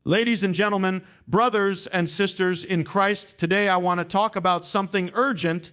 Ladies and gentlemen, brothers and sisters in Christ, today I want to talk about something urgent,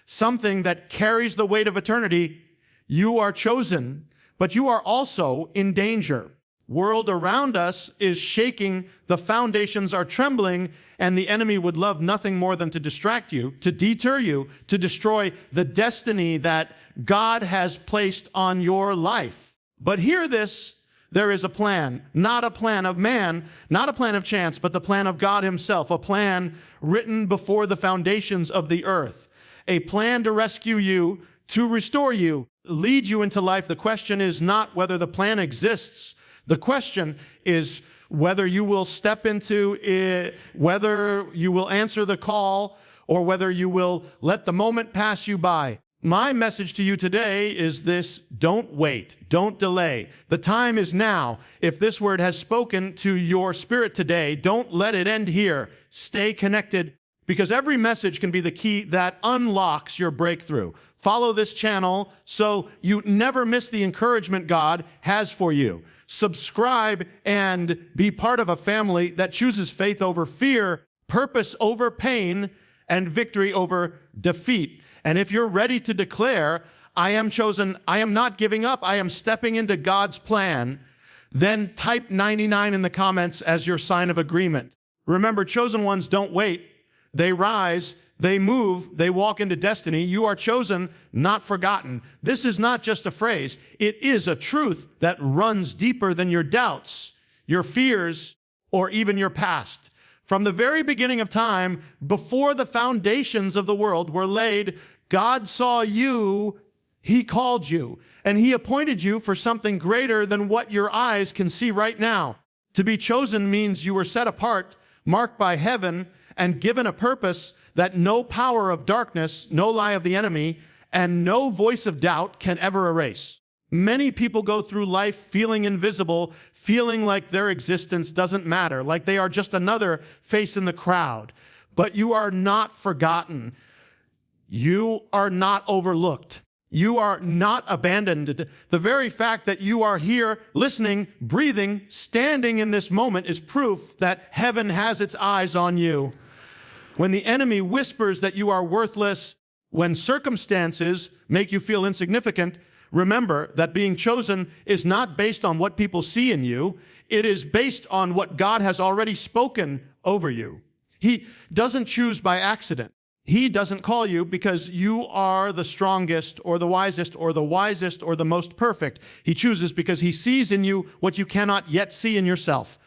something that carries the weight of eternity. You are chosen, but you are also in danger. World around us is shaking, the foundations are trembling, and the enemy would love nothing more than to distract you, to deter you, to destroy the destiny that God has placed on your life. But hear this, there is a plan, not a plan of man, not a plan of chance, but the plan of God himself, a plan written before the foundations of the earth, a plan to rescue you, to restore you, lead you into life. The question is not whether the plan exists. The question is whether you will step into it, whether you will answer the call, or whether you will let the moment pass you by. My message to you today is this: don't wait, don't delay. The time is now. If this word has spoken to your spirit today, don't let it end here. Stay connected, because every message can be the key that unlocks your breakthrough. Follow this channel so you never miss the encouragement God has for you. Subscribe and be part of a family that chooses faith over fear, purpose over pain, and victory over defeat. And if you're ready to declare, I am chosen, I am not giving up, I am stepping into God's plan, then type 99 in the comments as your sign of agreement. Remember, chosen ones don't wait. They rise, they move, they walk into destiny. You are chosen, not forgotten. This is not just a phrase. It is a truth that runs deeper than your doubts, your fears, or even your past. From the very beginning of time, before the foundations of the world were laid, God saw you, he called you, and he appointed you for something greater than what your eyes can see right now. To be chosen means you were set apart, marked by heaven, and given a purpose that no power of darkness, no lie of the enemy, and no voice of doubt can ever erase. Many people go through life feeling invisible, feeling like their existence doesn't matter, like they are just another face in the crowd. But you are not forgotten. You are not overlooked. You are not abandoned. The very fact that you are here, listening, breathing, standing in this moment is proof that heaven has its eyes on you. When the enemy whispers that you are worthless, when circumstances make you feel insignificant, remember that being chosen is not based on what people see in you. It is based on what God has already spoken over you. He doesn't choose by accident. He doesn't call you because you are the strongest or the wisest or the most perfect. He chooses because he sees in you what you cannot yet see in yourself.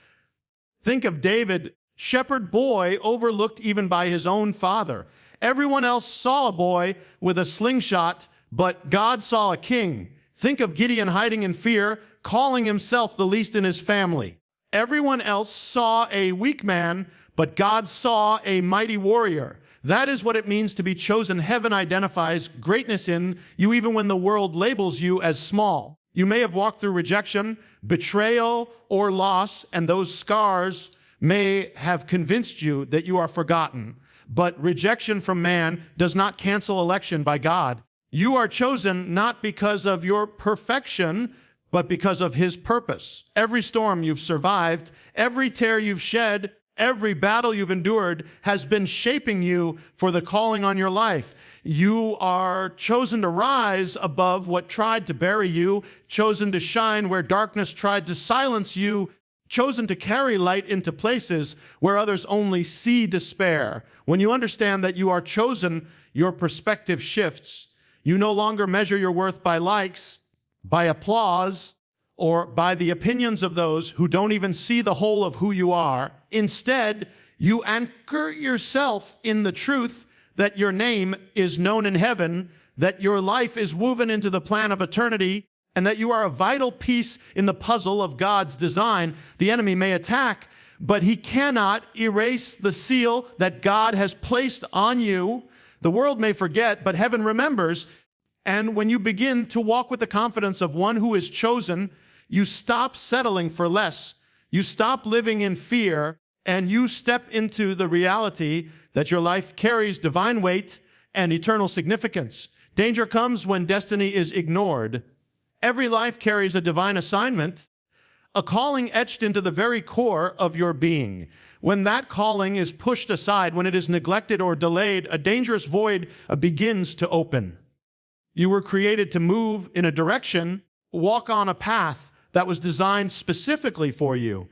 Think of David, shepherd boy overlooked even by his own father. Everyone else saw a boy with a slingshot, but God saw a king. Think of Gideon hiding in fear, calling himself the least in his family. Everyone else saw a weak man, but God saw a mighty warrior. That is what it means to be chosen. Heaven identifies greatness in you even when the world labels you as small. You may have walked through rejection, betrayal, or loss, and those scars may have convinced you that you are forgotten. But rejection from man does not cancel election by God. You are chosen not because of your perfection, but because of his purpose. Every storm you've survived, every tear you've shed, every battle you've endured has been shaping you for the calling on your life. You are chosen to rise above what tried to bury you, chosen to shine where darkness tried to silence you, chosen to carry light into places where others only see despair. When you understand that you are chosen, your perspective shifts. You no longer measure your worth by likes, by applause, or by the opinions of those who don't even see the whole of who you are. Instead, you anchor yourself in the truth that your name is known in heaven, that your life is woven into the plan of eternity, and that you are a vital piece in the puzzle of God's design. The enemy may attack, but he cannot erase the seal that God has placed on you. The world may forget, but heaven remembers. And when you begin to walk with the confidence of one who is chosen, you stop settling for less. You stop living in fear, and you step into the reality that your life carries divine weight and eternal significance. Danger comes when destiny is ignored. Every life carries a divine assignment. a calling etched into the very core of your being. When that calling is pushed aside, when it is neglected or delayed, a dangerous void begins to open. You were created to move in a direction, walk on a path that was designed specifically for you.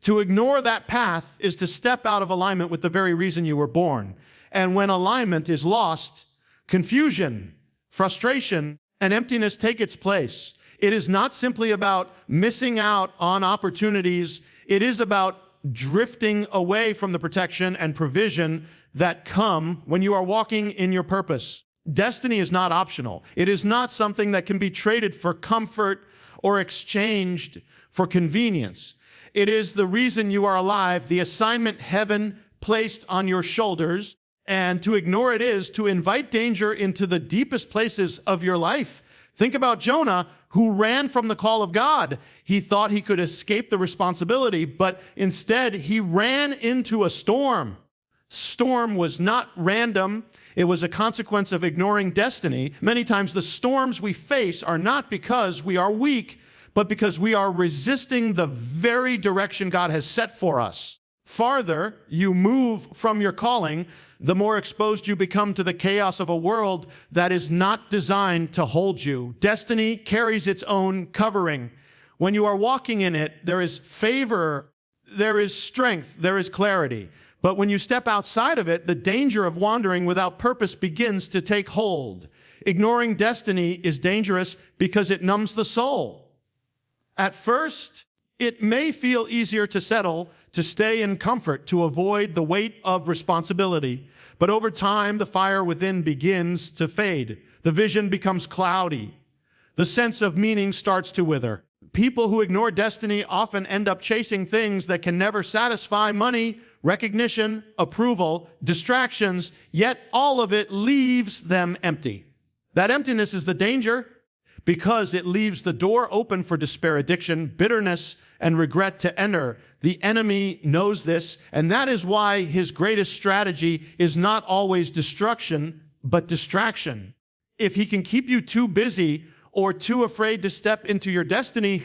To ignore that path is to step out of alignment with the very reason you were born. And when alignment is lost, confusion, frustration, and emptiness take its place. It is not simply about missing out on opportunities. It is about drifting away from the protection and provision that come when you are walking in your purpose. Destiny is not optional. It is not something that can be traded for comfort or exchanged for convenience. It is the reason you are alive, the assignment heaven placed on your shoulders, and to ignore it is to invite danger into the deepest places of your life. Think about Jonah, who ran from the call of God. He thought he could escape the responsibility, but instead he ran into a storm. Storm was not random. It was a consequence of ignoring destiny. Many times the storms we face are not because we are weak, but because we are resisting the very direction God has set for us. Farther you move from your calling, the more exposed you become to the chaos of a world that is not designed to hold you. Destiny carries its own covering. When you are walking in it, there is favor, there is strength, there is clarity. But when you step outside of it, the danger of wandering without purpose begins to take hold. Ignoring destiny is dangerous because it numbs the soul. At first, it may feel easier to settle, to stay in comfort, to avoid the weight of responsibility. But over time, the fire within begins to fade. The vision becomes cloudy. The sense of meaning starts to wither. People who ignore destiny often end up chasing things that can never satisfy: money, recognition, approval, distractions, yet all of it leaves them empty. That emptiness is the danger, because it leaves the door open for despair, addiction, bitterness, and regret to enter. The enemy knows this, and that is why his greatest strategy is not always destruction, but distraction. If he can keep you too busy or too afraid to step into your destiny,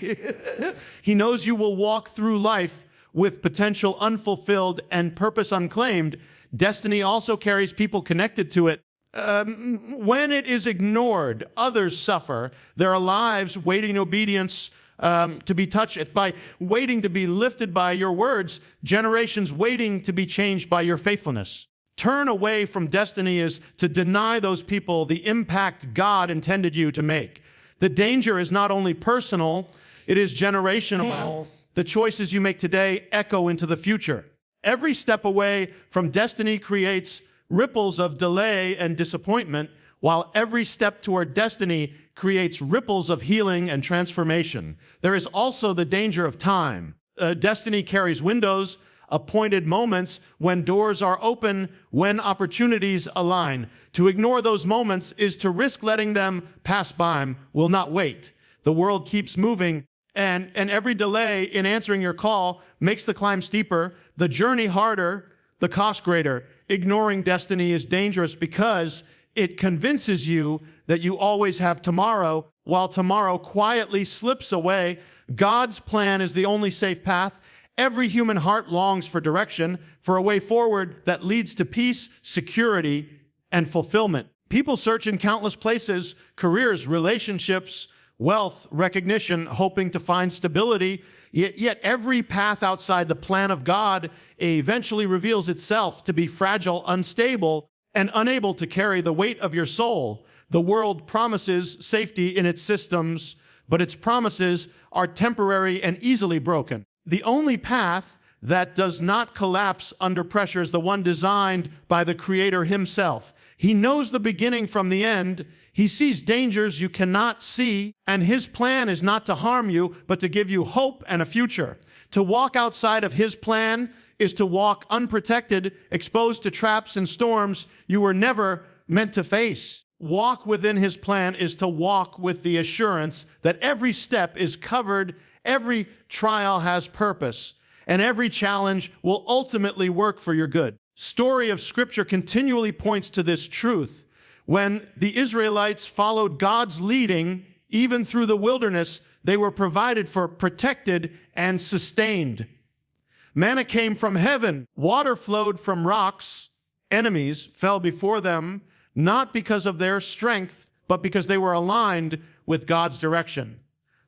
he knows you will walk through life with potential unfulfilled and purpose unclaimed. Destiny also carries people connected to it. When it is ignored, others suffer. There are lives waiting in obedience to be touched by, waiting to be lifted by your words, generations waiting to be changed by your faithfulness. Turn away from destiny is to deny those people the impact God intended you to make. The danger is not only personal, it is generational. The choices you make today echo into the future. Every step away from destiny creates ripples of delay and disappointment, while every step toward destiny creates ripples of healing and transformation. There is also the danger of time. Destiny carries windows, appointed moments when doors are open, when opportunities align. To ignore those moments is to risk letting them pass by. Will not wait. The world keeps moving, and every delay in answering your call makes the climb steeper, the journey harder, the cost greater. Ignoring destiny is dangerous because it convinces you that you always have tomorrow, while tomorrow quietly slips away. God's plan is the only safe path. Every human heart longs for direction, for a way forward that leads to peace, security, and fulfillment. People search in countless places: careers, relationships, wealth, recognition, hoping to find stability. Yet every path outside the plan of God eventually reveals itself to be fragile, unstable, and unable to carry the weight of your soul. The world promises safety in its systems, but its promises are temporary and easily broken. The only path that does not collapse under pressure is the one designed by the Creator himself. He knows the beginning from the end. He sees dangers you cannot see, and his plan is not to harm you, but to give you hope and a future. To walk outside of his plan is to walk unprotected, exposed to traps and storms you were never meant to face. Walk within his plan is to walk with the assurance that every step is covered, every trial has purpose, and every challenge will ultimately work for your good. Story of Scripture continually points to this truth. When the Israelites followed God's leading, even through the wilderness, They were provided for, protected, and sustained. Manna came from heaven. Water flowed from rocks. Enemies fell before them, not because of their strength, but because they were aligned with God's direction.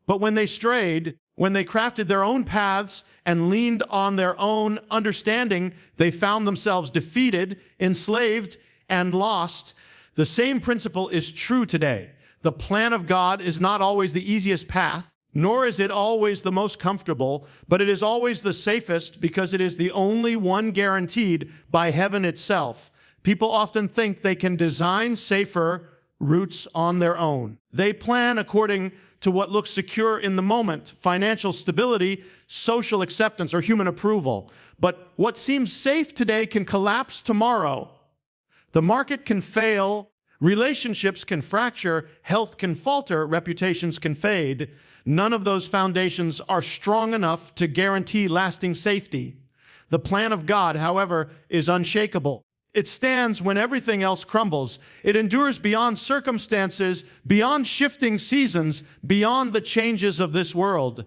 But when they strayed, when they crafted their own paths and leaned on their own understanding, they found themselves defeated, enslaved, and lost. The same principle is true today. The plan of God is not always the easiest path, nor is it always the most comfortable, but it is always the safest because it is the only one guaranteed by heaven itself. People often think they can design safer routes on their own. They plan according to what looks secure in the moment, financial stability, social acceptance, or human approval. But what seems safe today can collapse tomorrow. The market can fail, relationships can fracture, health can falter, reputations can fade. None of those foundations are strong enough to guarantee lasting safety. The plan of God, however, is unshakable. It stands when everything else crumbles. It endures beyond circumstances, beyond shifting seasons, beyond the changes of this world.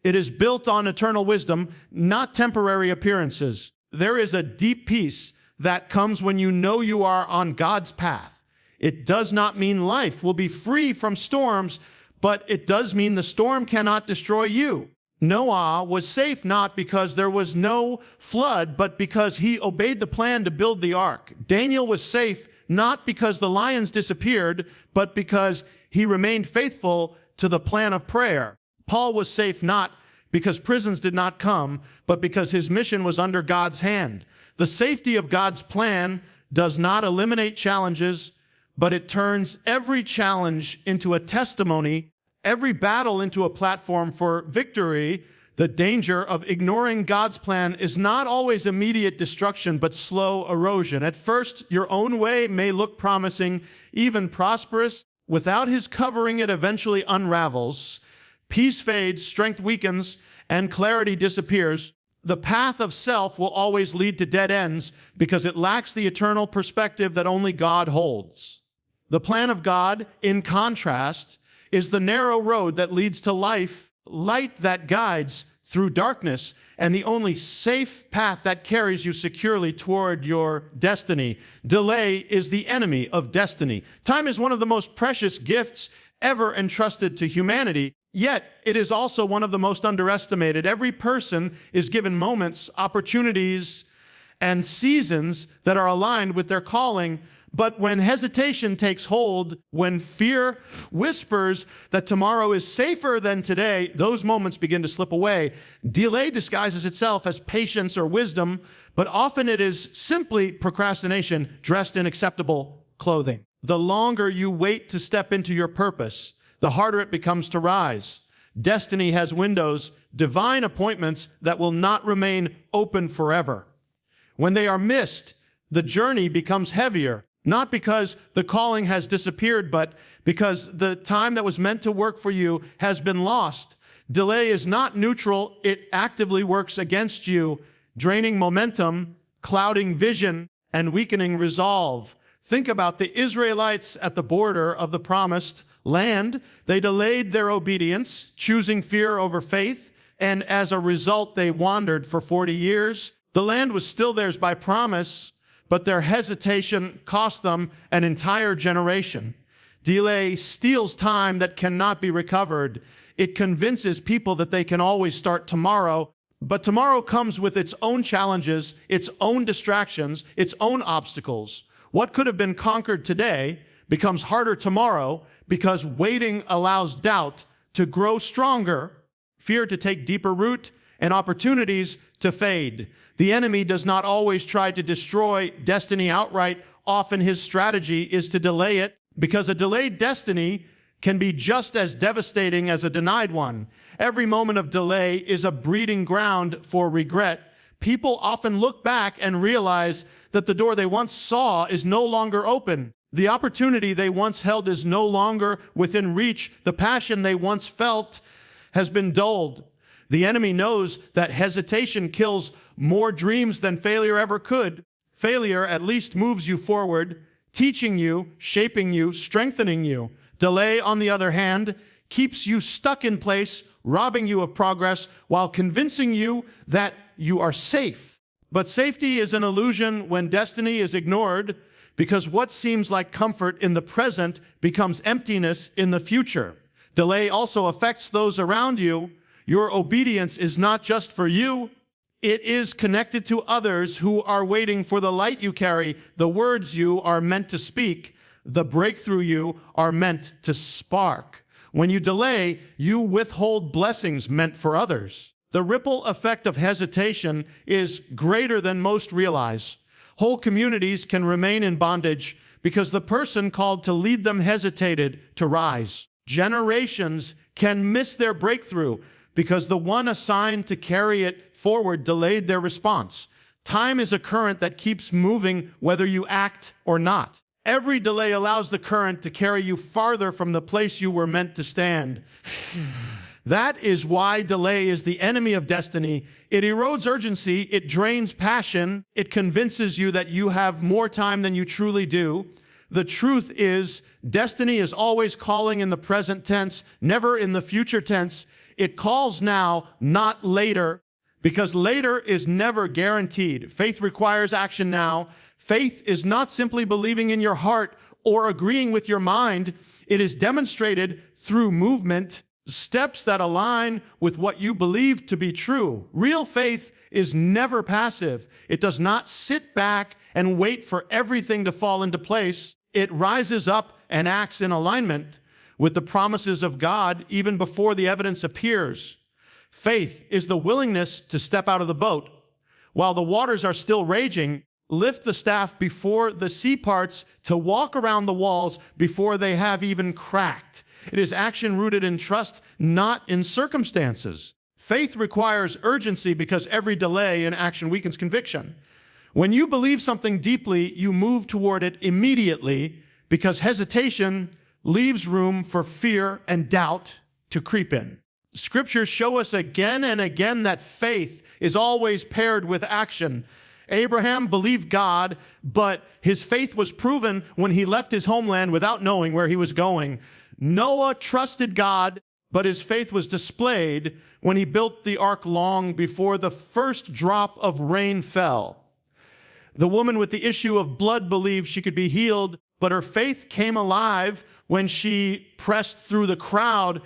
It is built on eternal wisdom, not temporary appearances. There is a deep peace that comes when you know you are on God's path. It does not mean life will be free from storms, but it does mean the storm cannot destroy you. Noah was safe not because there was no flood, but because he obeyed the plan to build the ark. Daniel was safe not because the lions disappeared, but because he remained faithful to the plan of prayer. Paul was safe not because prisons did not come, but because his mission was under God's hand. The safety of God's plan does not eliminate challenges, but it turns every challenge into a testimony, every battle into a platform for victory. The danger of ignoring God's plan is not always immediate destruction, but slow erosion. At first, your own way may look promising, even prosperous. Without his covering, it eventually unravels. Peace fades, strength weakens, and clarity disappears. The path of self will always lead to dead ends because it lacks the eternal perspective that only God holds. The plan of God, in contrast, is the narrow road that leads to life, light that guides through darkness, and the only safe path that carries you securely toward your destiny. Delay is the enemy of destiny. Time is one of the most precious gifts ever entrusted to humanity, yet it is also one of the most underestimated. Every person is given moments, opportunities, and seasons that are aligned with their calling. But when hesitation takes hold, when fear whispers that tomorrow is safer than today, those moments begin to slip away. Delay disguises itself as patience or wisdom, but often it is simply procrastination dressed in acceptable clothing. The longer you wait to step into your purpose, the harder it becomes to rise. Destiny has windows, divine appointments that will not remain open forever. When they are missed, the journey becomes heavier. Not because the calling has disappeared, but because the time that was meant to work for you has been lost. Delay is not neutral. It actively works against you, draining momentum, clouding vision, and weakening resolve. Think about the Israelites at the border of the promised land. They delayed their obedience, choosing fear over faith, and as a result, they wandered for 40 years. The land was still theirs by promise, but their hesitation cost them an entire generation. Delay steals time that cannot be recovered. It convinces people that they can always start tomorrow, but tomorrow comes with its own challenges, its own distractions, its own obstacles. What could have been conquered today becomes harder tomorrow because waiting allows doubt to grow stronger, fear to take deeper root, and opportunities to fade. The enemy does not always try to destroy destiny outright. Often his strategy is to delay it, because a delayed destiny can be just as devastating as a denied one. Every moment of delay is a breeding ground for regret. People often look back and realize that the door they once saw is no longer open. The opportunity they once held is no longer within reach. The passion they once felt has been dulled. The enemy knows that hesitation kills more dreams than failure ever could. Failure at least moves you forward, teaching you, shaping you, strengthening you. Delay, on the other hand, keeps you stuck in place, robbing you of progress while convincing you that you are safe. But safety is an illusion when destiny is ignored, because what seems like comfort in the present becomes emptiness in the future. Delay also affects those around you. Your obedience is not just for you. It is connected to others who are waiting for the light you carry, the words you are meant to speak, the breakthrough you are meant to spark. When you delay, you withhold blessings meant for others. The ripple effect of hesitation is greater than most realize. Whole communities can remain in bondage because the person called to lead them hesitated to rise. Generations can miss their breakthrough because the one assigned to carry it forward delayed their response. Time is a current that keeps moving whether you act or not. Every delay allows the current to carry you farther from the place you were meant to stand. That is why delay is the enemy of destiny. It erodes urgency, it drains passion, it convinces you that you have more time than you truly do. The truth is, destiny is always calling in the present tense, never in the future tense. It calls now, not later, because later is never guaranteed. Faith requires action now. Faith is not simply believing in your heart or agreeing with your mind. It is demonstrated through movement, steps that align with what you believe to be true. Real faith is never passive. It does not sit back and wait for everything to fall into place. It rises up and acts in alignment with the promises of God even before the evidence appears. Faith is the willingness to step out of the boat. While the waters are still raging, lift the staff before the sea parts, to walk around the walls before they have even cracked. It is action rooted in trust, not in circumstances. Faith requires urgency because every delay in action weakens conviction. When you believe something deeply, you move toward it immediately because hesitation leaves room for fear and doubt to creep in. Scriptures show us again and again that faith is always paired with action. Abraham believed God, but his faith was proven when he left his homeland without knowing where he was going. Noah trusted God, but his faith was displayed when he built the ark long before the first drop of rain fell. The woman with the issue of blood believed she could be healed, but her faith came alive when she pressed through the crowd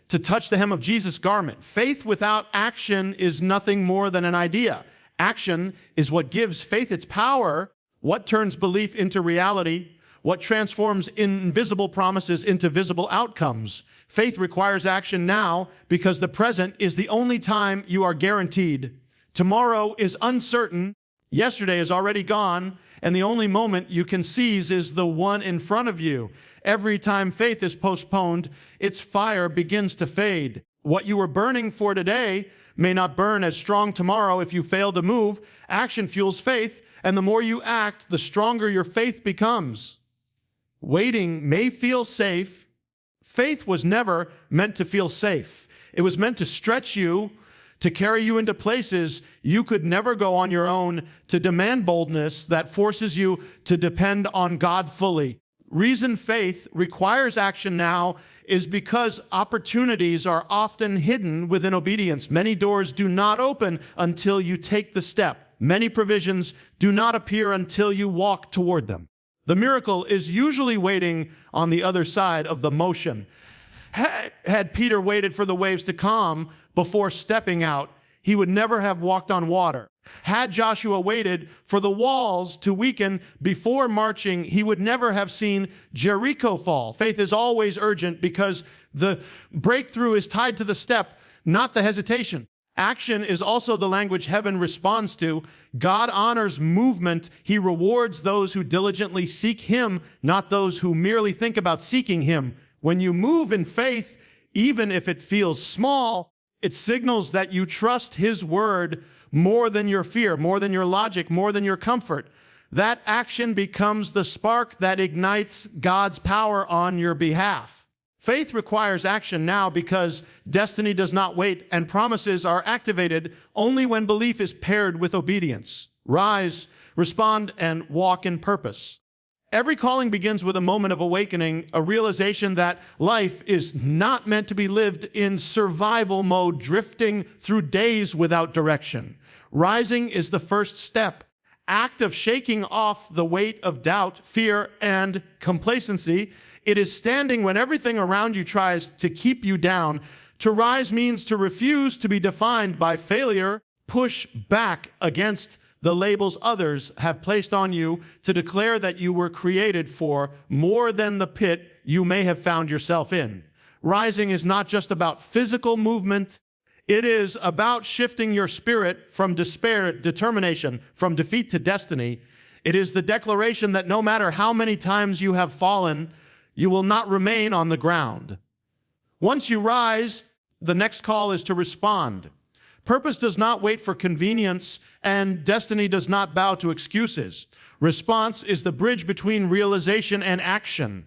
to touch the hem of Jesus' garment. Faith without action is nothing more than an idea. Action is what gives faith its power, what turns belief into reality, what transforms invisible promises into visible outcomes. Faith requires action now because the present is the only time you are guaranteed. Tomorrow is uncertain, yesterday is already gone, and the only moment you can seize is the one in front of you. Every time faith is postponed, its fire begins to fade. What you were burning for today may not burn as strong tomorrow if you fail to move. Action fuels faith, and the more you act, the stronger your faith becomes. Waiting may feel safe. Faith was never meant to feel safe. It was meant to stretch you, to carry you into places you could never go on your own, to demand boldness that forces you to depend on God fully. Reason faith requires action now is because opportunities are often hidden within obedience. Many doors do not open until you take the step. Many provisions do not appear until you walk toward them. The miracle is usually waiting on the other side of the motion. Had Peter waited for the waves to calm before stepping out, he would never have walked on water. Had Joshua waited for the walls to weaken before marching, he would never have seen Jericho fall. Faith is always urgent because the breakthrough is tied to the step, not the hesitation. Action is also the language heaven responds to. God honors movement. He rewards those who diligently seek Him, not those who merely think about seeking Him. When you move in faith, even if it feels small, it signals that you trust His word more than your fear, more than your logic, more than your comfort. That action becomes the spark that ignites God's power on your behalf. Faith requires action now because destiny does not wait, and promises are activated only when belief is paired with obedience. Rise, respond, and walk in purpose. Every calling begins with a moment of awakening, a realization that life is not meant to be lived in survival mode, drifting through days without direction. Rising is the first step, act of shaking off the weight of doubt, fear, and complacency. It is standing when everything around you tries to keep you down. To rise means to refuse to be defined by failure, push back against the labels others have placed on you, to declare that you were created for more than the pit you may have found yourself in. Rising is not just about physical movement. It is about shifting your spirit from despair, determination, from defeat to destiny. It is the declaration that no matter how many times you have fallen, you will not remain on the ground. Once you rise, the next call is to respond. Purpose does not wait for convenience, and destiny does not bow to excuses. Response is the bridge between realization and action.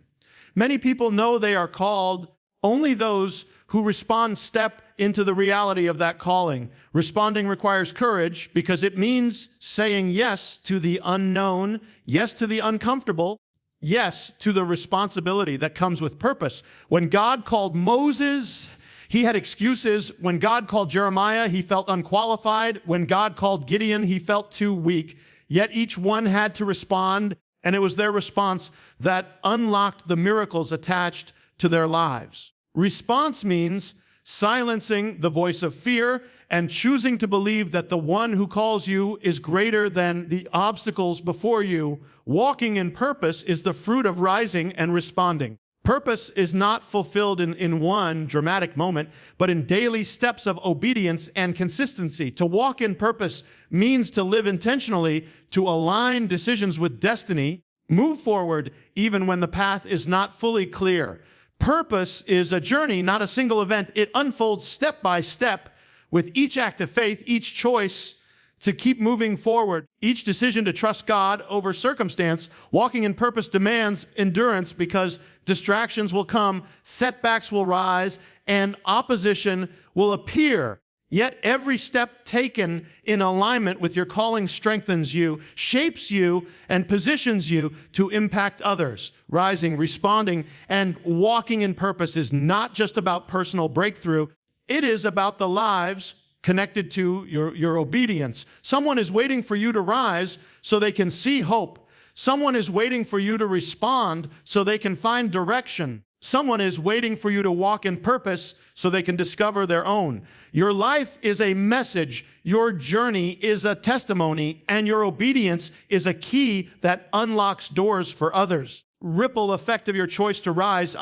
Many people know they are called. Only those who respond step into the reality of that calling. Responding requires courage because it means saying yes to the unknown, yes to the uncomfortable, yes to the responsibility that comes with purpose. When God called Moses, he had excuses. When God called Jeremiah, he felt unqualified. When God called Gideon, he felt too weak. Yet each one had to respond, and it was their response that unlocked the miracles attached to their lives. Response means silencing the voice of fear and choosing to believe that the one who calls you is greater than the obstacles before you. Walking in purpose is the fruit of rising and responding. Purpose is not fulfilled in one dramatic moment, but in daily steps of obedience and consistency. To walk in purpose means to live intentionally, to align decisions with destiny, move forward even when the path is not fully clear. Purpose is a journey, not a single event. It unfolds step by step with each act of faith, each choice to keep moving forward, each decision to trust God over circumstance. Walking in purpose demands endurance because distractions will come, setbacks will rise, and opposition will appear. Yet every step taken in alignment with your calling strengthens you, shapes you, and positions you to impact others. Rising, responding, and walking in purpose is not just about personal breakthrough. It is about the lives connected to your obedience. Someone is waiting for you to rise so they can see hope. Someone is waiting for you to respond so they can find direction. Someone is waiting for you to walk in purpose so they can discover their own. Your life is a message, your journey is a testimony, and your obedience is a key that unlocks doors for others. Ripple effect of your choice to rise,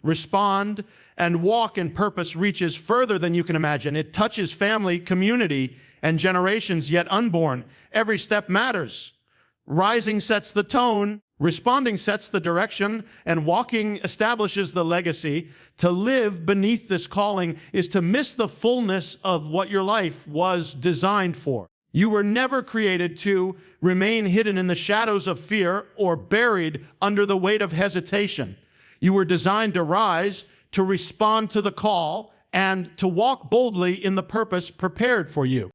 respond, and walk in purpose reaches further than you can imagine. It touches family, community, and generations yet unborn. Every step matters. Rising sets the tone, responding sets the direction, and walking establishes the legacy. To live beneath this calling is to miss the fullness of what your life was designed for. You were never created to remain hidden in the shadows of fear or buried under the weight of hesitation. You were designed to rise, to respond to the call, and to walk boldly in the purpose prepared for you.